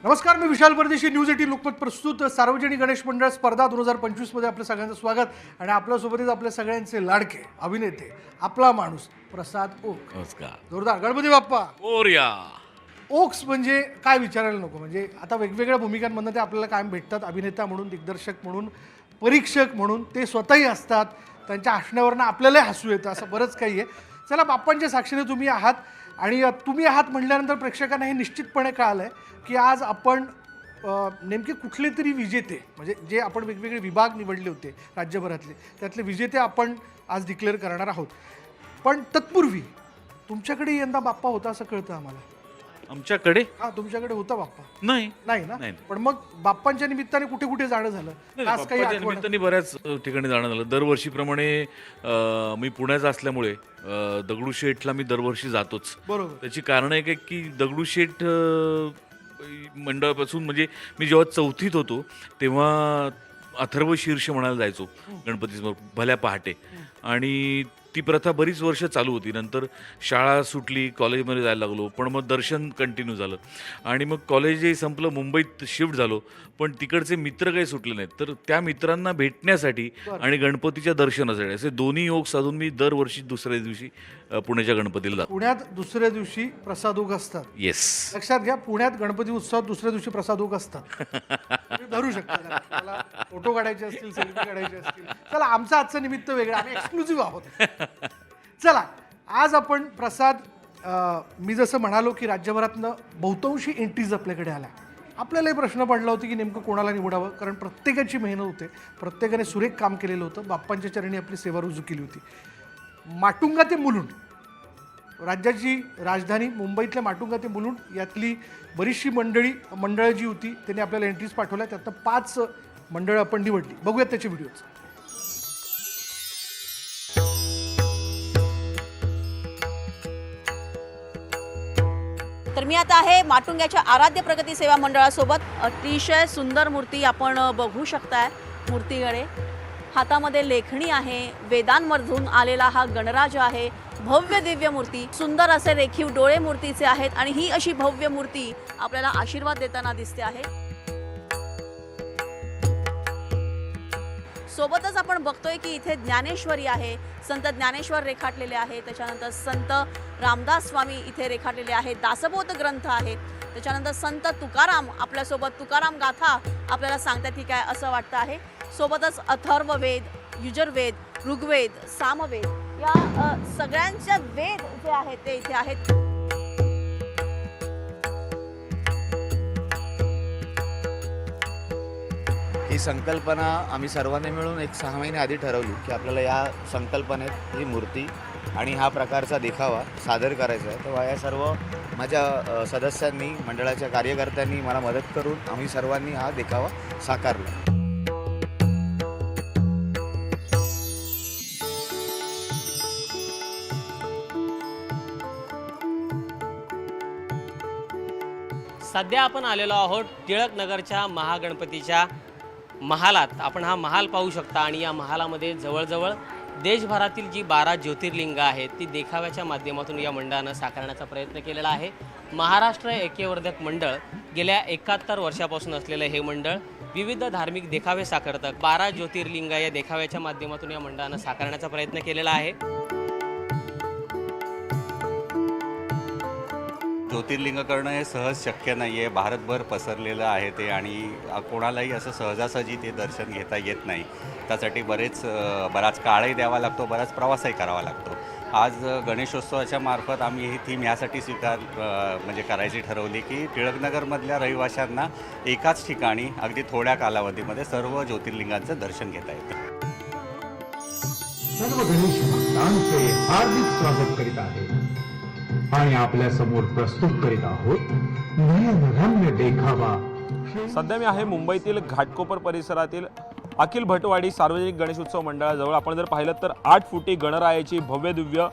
नमस्कार, मी विशाल परदेशी. न्यूज 18 लोकमत प्रस्तुत सार्वजनिक गणेश मंडळ स्पर्धा 2025 मध्ये आपल्या सगळ्यांचं स्वागत. आणि आपल्यासोबतच आपल्या सगळ्यांचे लाडके अभिनेते, आपला माणूस प्रसाद ओक. नमस्कार. जोरदार गणपती बाप्पा मोरया. ओक्स म्हणजे काय विचारायला नको. म्हणजे आता वेगवेगळ्या भूमिकांमधनं ते आपल्याला कायम भेटतात. अभिनेता म्हणून, दिग्दर्शक म्हणून, परीक्षक म्हणून ते स्वतःही असतात. त्यांच्या हसण्यावरनं आपल्यालाही हसू येतं, असं बरंच काही आहे. चला, बाप्पांच्या साक्षीने तुम्ही आहात आणि तुम्ही आहात म्हटल्यानंतर प्रेक्षकांना हे निश्चितपणे कळालं आहे की आज आपण नेमके कुठले तरी विजेते, म्हणजे जे आपण वेगवेगळे विभाग निवडले होते राज्यभरातले, त्यातले विजेते आपण आज डिक्लेअर करणार आहोत. पण तत्पूर्वी तुमच्याकडे यंदा बाप्पा होता असं कळतं आम्हाला. आमच्याकडे हा, तुमच्याकडे होता बाप्पा? नाही. नाही ना. नाही. पण मग बाप्पांच्या निमित्ताने कुठे कुठे जाणं झालं? खास काही बाप्पाच्या आठवण? निमित्ताने बऱ्याच ठिकाणी जाणं झालं. दरवर्षीप्रमाणे मी पुण्याचा असल्यामुळे दगडूशेठला मी दरवर्षी जातोच. बरोबर. त्याची कारण आहे की दगडूशेठ मंडळापासून, म्हणजे मी जेव्हा चौथीत होतो तेव्हा अथर्व शीर्ष म्हणायला जायचो गणपतीसमोर भल्या पहाटे. आणि ती प्रथा बरीच वर्ष चालू होती. नंतर शाळा सुटली, कॉलेजमध्ये जायला लागलो, पण मग दर्शन कंटिन्यू झालं. आणि मग कॉलेजही संपलं, मुंबईत शिफ्ट झालो, पण तिकडचे मित्र काही सुटले नाहीत. तर त्या मित्रांना भेटण्यासाठी आणि गणपतीच्या दर्शनासाठी असे दोन्ही योग साधून मी दरवर्षी दुसऱ्या दिवशी पुण्याच्या गणपतीला जातो. पुण्यात दुसऱ्या दिवशी प्रसादोग असतात. येस. लक्षात घ्या, पुण्यात गणपती उत्सवात दुसऱ्या दिवशी प्रसादोग असतात. तुम्ही धरू शकता. मला फोटो काढायचे असतील, सेल्फी काढायचे असतील. चला, आमचं आजचं निमित्त वेगळं, आम्ही एक्सक्लुझिव्ह आहोत. चला, आज आपण प्रसाद, मी जसं म्हणालो की राज्यभरातनं बहुतांशी एंट्रीज आपल्याकडे आल्या. आपल्यालाही प्रश्न पडला होता की नेमकं कोणाला निवडावं, कारण प्रत्येकाची मेहनत होते, प्रत्येकाने सुरेख काम केलेलं होतं, बाप्पांच्या चरणी आपली सेवा रुजू केली होती. माटुंगा ते मुलुंड, राज्याची राजधानी मुंबईतल्या माटुंगा ते मुलुंड यातली बरीचशी मंडळं जी होती त्यांनी आपल्याला एंट्रीज पाठवल्या. त्यातनं 5 मंडळं आपण निवडली. बघूयात त्याचे व्हिडिओज. तर मी आता आहे माटुंग्याच्या आराध्य प्रगती सेवा मंडळासोबत. अतिशय सुंदर मूर्ती आपण बघू शकताय. मूर्तीकडे हातामध्ये लेखणी आहे, वेदांमधून आलेला हा गणराज आहे. भव्य दिव्य मूर्ती, सुंदर असे रेखीव डोळे मूर्तीचे आहेत आणि ही अशी भव्य मूर्ती आपल्याला आशीर्वाद देताना दिसते आहे. सोबतच आपण बघतोय की इथे ज्ञानेश्वरी आहे, संत ज्ञानेश्वर रेखाटलेले आहे. त्याच्यानंतर संत रामदास स्वामी इथे रेखाटलेले आहेत. दासबोध ग्रंथ आहेत. त्याच्यानंतर संत तुकाराम आपल्यासोबत तुकाराम गाथा आपल्याला सांगतात की काय असं वाटतं आहे. सोबतच अथर्ववेद, युजुर्वेद, ऋग्वेद, सामवेद या सगळ्यांच्या वेद जे आहेत ते इथे आहेत. ही संकल्पना आम्ही सर्वांनी मिळून एक 6 महिने आधी ठरवली की आपल्याला या संकल्पनेत ही मूर्ती आणि हा प्रकारचा देखावा सादर करायचा आहे. तेव्हा या सर्व माझ्या सदस्यांनी, मंडळाच्या कार्यकर्त्यांनी मला मदत करून आम्ही सर्वांनी हा देखावा साकारला. सध्या आपण आलेलो आहोत टिळक नगरच्या महागणपतीच्या महालात. आपण हा महाल पाहू शकता आणि या महालामध्ये जवळजवळ देशभरातील जी 12 ज्योतिर्लिंग आहेत ती देखाव्याच्या माध्यमातून या मंडळानं साकारण्याचा प्रयत्न केलेला आहे. महाराष्ट्र ऐक्यवर्धक मंडळ गेल्या 71 वर्षापासून असलेलं हे मंडळ विविध धार्मिक देखावे साकारतं. 12 ज्योतिर्लिंग या देखाव्याच्या माध्यमातून या मंडळानं साकारण्याचा प्रयत्न केलेला आहे. ज्योतिर्लिंग करणं हे सहज शक्य नाही आहे. भारतभर पसरलेलं आहे ते आणि कोणालाही असं सहजासहजी ते दर्शन घेता येत नाही. त्यासाठी बराच काळही द्यावा लागतो, बराच प्रवासही करावा लागतो. आज गणेशोत्सवाच्या मार्फत आम्ही ही थीम यासाठी म्हणजे करायची ठरवली की टिळकनगरमधल्या रहिवाशांना एकाच ठिकाणी अगदी थोड्या कालावधीमध्ये सर्व ज्योतिर्लिंगांचं दर्शन घेता येतं. सर्व गणेश भक्तांचे हार्दिक स्वागत करीत आहे आणि आपल्या समोर प्रस्तुत करीत आहोत नयनरम्य देखावा. सध्या मी आहे मुंबईतील घाटकोपर परिसरातील अखिल भटवाडी सार्वजनिक गणेशोत्सव मंडळाजवळ. आपण जर पाहिलं तर 8 फुटी गणरायाची भव्य दिव्य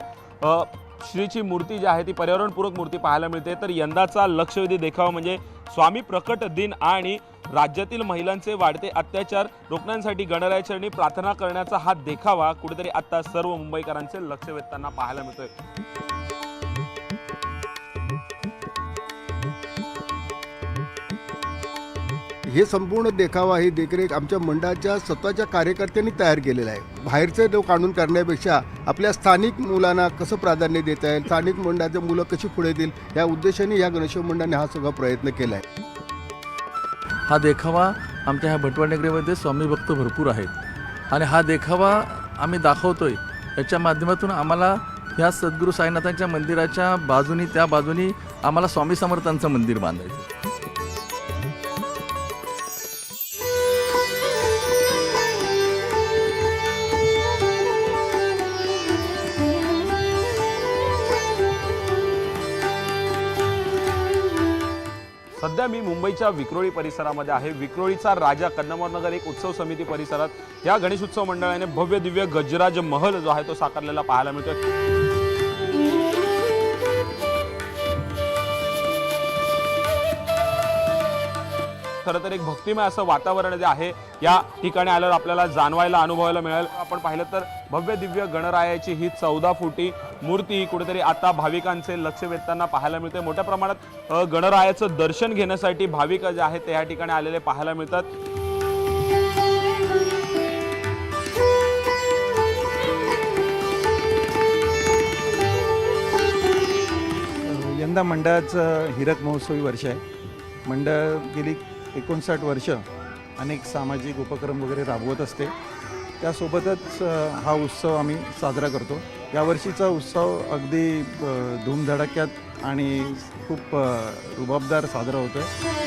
श्रीची मूर्ती जी आहे ती पर्यावरणपूरक मूर्ती पाहायला मिळते. तर यंदाचा लक्षवेधी देखावा म्हणजे स्वामी प्रकट दिन आणि राज्यातील महिलांचे वाढते अत्याचार रोखण्यासाठी गणरायाचरणी प्रार्थना करण्याचा हा देखावा कुठेतरी आता सर्व मुंबईकरांचे लक्ष वेधताना पाहायला मिळतोय. हे संपूर्ण देखावा ही देखरेख आमच्या मंडळाच्या स्वतःच्या कार्यकर्त्यांनी तयार केलेला आहे. बाहेरचे लोक आणून करण्यापेक्षा आपल्या स्थानिक मुलांना कसं प्राधान्य देता येईल, स्थानिक मंडळाचे मुलं कशी पुढे येतील या उद्देशाने या गणेश मंडळाने हा सगळा प्रयत्न केला आहे. हा देखावा आमच्या ह्या भटवाडनगरीमध्ये स्वामी भक्त भरपूर आहेत आणि हा देखावा आम्ही दाखवतोय. याच्या माध्यमातून आम्हाला ह्या सद्गुरू साईनाथांच्या मंदिराच्या बाजूनी त्या बाजूनी आम्हाला स्वामी समर्थांचं मंदिर बांधायचं. सध्या मी मुंबईच्या विक्रोळी परिसरामध्ये आहे. विक्रोळीचा राजा कन्नमोरनगर एक उत्सव समिती परिसरात या गणेश उत्सव मंडळाने भव्य दिव्य गजराज महल जो आहे तो साकारलेला पाहायला मिळतोय. खरं तर एक भक्तिमय असं वातावरण जे आहे या ठिकाणी आल्यावर आपल्याला जाणवायला अनुभवायला मिळेल. आपण पाहिलं तर भव्य दिव्य गणरायाची ही 14 फुटी मूर्ती कुठेतरी आता भाविकांचे लक्ष वेधताना पाहायला मिळते. मोठ्या प्रमाणात गणरायाचं दर्शन घेण्यासाठी भाविक जे आहेत ते या ठिकाणी आलेले पाहायला मिळतात. यंदा मंडळाचं हिरक महोत्सवी वर्ष आहे. मंडळ गेली 59 वर्ष अनेक सामाजिक उपक्रम वगैरे राबवत असते. त्यासोबतच हा उत्सव आम्ही साजरा करतो. यावर्षीचा उत्सव अगदी धूमधडाक्यात आणि खूप रुबाबदार साजरा होतो आहे.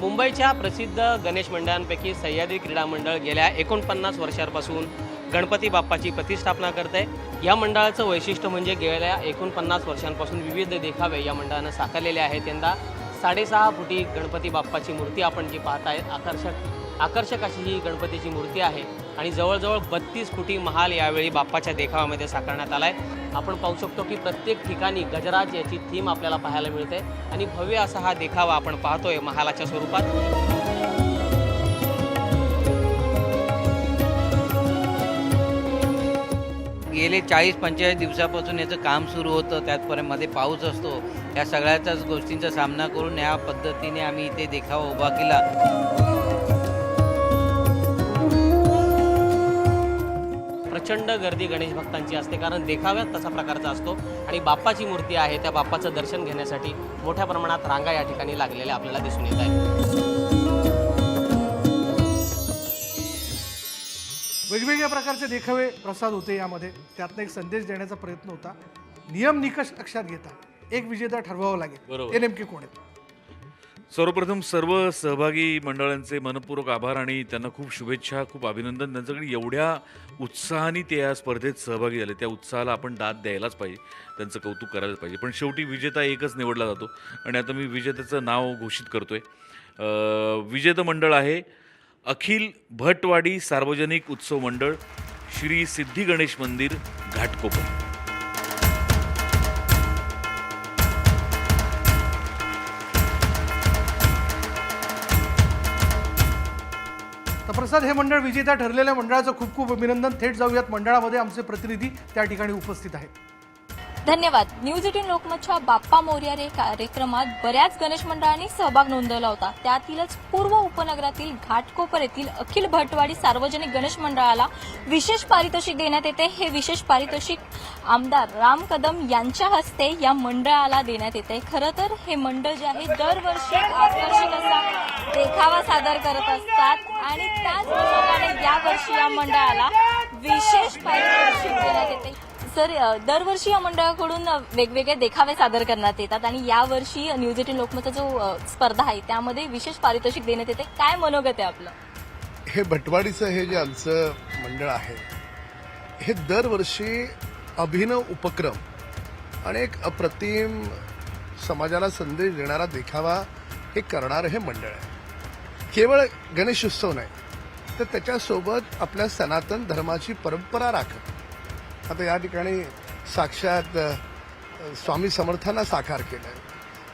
मुंबईच्या प्रसिद्ध गणेश मंडळांपैकी सह्याद्री क्रीडा मंडळ गेल्या 49 वर्षांपासून गणपती बाप्पाची प्रतिष्ठापना करते. या मंडळाचं वैशिष्ट्य म्हणजे गेल्या 49 वर्षांपासून विविध देखावे या मंडळानं साकारलेले आहेत. यंदा 6.5 फुटी गणपती बाप्पाची मूर्ती आपण जी पाहताय आकर्षक अशी ही गणपतीची मूर्ती आहे आणि जवळजवळ 32 फुटी महाल यावेळी बाप्पाच्या देखाव्यामध्ये साकारण्यात आला आहे. आपण पाहू शकतो की प्रत्येक ठिकाणी गजराज याची थीम आपल्याला पाहायला मिळते आणि भव्य असा हा देखावा आपण पाहतोय महालाच्या स्वरूपात. गेले 40-45 दिवसापासून याचं काम सुरू होतं. त्याचपर्यंत मध्ये पाऊस असतो. या सगळ्याचाच गोष्टींचा सामना करून या पद्धतीने आम्ही इथे देखावा उभा केला. प्रचंड गर्दी गणेश भक्तांची असते कारण देखाव्यात तसा प्रकारचा असतो आणि बाप्पाची मूर्ती आहे त्या बाप्पाचं दर्शन घेण्यासाठी मोठ्या प्रमाणात रांगा या ठिकाणी लागलेल्या आपल्याला दिसून येत आहेत. वेगवेगळ्या प्रकारचे देखावे प्रसाद होते यामध्ये. त्यातनं एक संदेश देण्याचा प्रयत्न होता. नियम निकष लक्षात घेता एक विजेता ठरवावं लागेल. बरोबर. ते नेमके कोण आहेत? सर्वप्रथम सर्व सहभागी मंडळांचे मनपूर्वक आभार आणि त्यांना खूप शुभेच्छा, खूप अभिनंदन. त्यांच्याकडे एवढ्या उत्साहाने ते या स्पर्धेत सहभागी झाले, त्या उत्साहाला आपण दाद द्यायलाच पाहिजे, त्यांचं कौतुक करायलाच पाहिजे. पण शेवटी विजेता एकच निवडला जातो आणि आता मी विजेत्याचं नाव घोषित करतोय. विजेतं मंडळ आहे अखिल भटवाडी सार्वजनिक उत्सव मंडळ, श्री सिद्धी गणेश मंदिर, घाटकोपर. तर प्रसाद, हे मंडळ विजेता ठरलेल्या मंडळाचं खूप खूप अभिनंदन. थेट जाऊयात मंडळामध्ये आमचे प्रतिनिधी त्या ठिकाणी उपस्थित आहेत. धन्यवाद. न्यूज 18 लोकमतच्या बाप्पा मोरया रे कार्यक्रमात बऱ्याच गणेश मंडळांनी सहभाग नोंदवला होता. त्यातीलच पूर्व उपनगरातील घाटकोपर येथील अखिल भटवाडी सार्वजनिक गणेश मंडळाला विशेष पारितोषिक देण्यात येते. हे विशेष पारितोषिक आमदार राम कदम यांच्या हस्ते या मंडळाला देण्यात येते. खरं तर हे मंडळ जे आहे दरवर्षी आकर्षक असा देखावा सादर करत असतात आणि त्याच अनुषंगाने यावर्षी या मंडळाला विशेष पारितोषिक देण्यात येते. सर, दरवर्षी या मंडळाकडून वेगवेगळे देखावे सादर करण्यात येतात आणि यावर्षी न्यूज 18 लोकमतचा जो स्पर्धा आहे त्यामध्ये विशेष पारितोषिक देण्यात येते. काय मनोगत आहे आपलं? हे भटवाडीचं हे जे आमचं मंडळ आहे हे दरवर्षी अभिनव उपक्रम आणि एक अप्रतिम समाजाला संदेश देणारा देखावा हे करणारं हे मंडळ आहे. केवळ गणेशोत्सव नाही तर त्याच्यासोबत आपल्या सनातन धर्माची परंपरा राखत. आता या ठिकाणी साक्षात स्वामी समर्थांना साकार केलं आहे.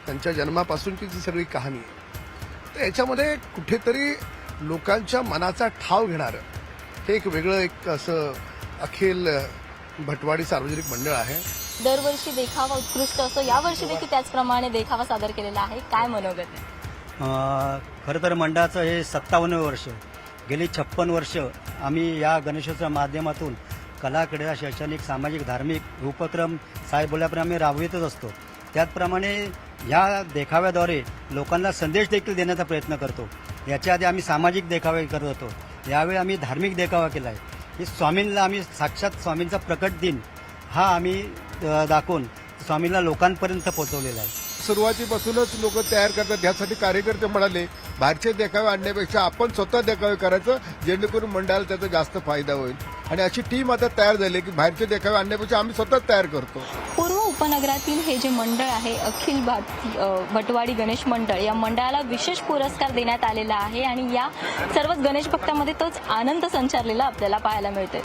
त्यांच्या जन्मापासूनची जी सगळी कहाणी आहे, तर याच्यामध्ये कुठेतरी लोकांच्या मनाचा ठाव घेणारं हे एक वेगळं एक असं अखिल भटवाडी सार्वजनिक मंडळ आहे. दरवर्षी देखावा उत्कृष्ट असतो, यावर्षी देखील त्याचप्रमाणे देखावा सादर केलेला आहे. काय मनोगत आहे? खरं तर मंडळाचं हे 57 वर्ष, गेली 56 वर्ष आम्ही या गणेशोत्सवाच्या माध्यमातून कला, क्रीडा, शैक्षणिक, सामाजिक, धार्मिक उपक्रम साहेब बोलल्याप्रमाणे आम्ही राबवितच असतो. त्याचप्रमाणे या देखाव्याद्वारे लोकांना संदेश देखील देण्याचा प्रयत्न करतो. याच्या आधी आम्ही सामाजिक देखावे करत होतो, यावेळी आम्ही धार्मिक देखावा केला आहे. की स्वामींना आम्ही साक्षात स्वामींचा प्रकट दिन हा आम्ही दाखवून स्वामींना लोकांपर्यंत पोहोचवलेला आहे. सुरुवातीपासूनच लोक तयार करतात. यासाठी कार्यकर्ते म्हणाले बाहेरचे देखावे आणण्यापेक्षा आपण स्वतः देखावे करायचं, जेणेकरून मंडळाला त्याचा जास्त फायदा होईल. आणि अशी टीम आता तयार झाली की बाहेरचे देखावे आणण्यापेक्षा आम्ही स्वतःच तयार करतो. पूर्व उपनगरातील हे जे मंडळ आहे अखिल भटवाडी गणेश मंडळ, या मंडळाला विशेष पुरस्कार देण्यात आलेला आहे आणि या सर्वच गणेश भक्तांमध्ये तोच आनंद संचारलेला आपल्याला पाहायला मिळतोय.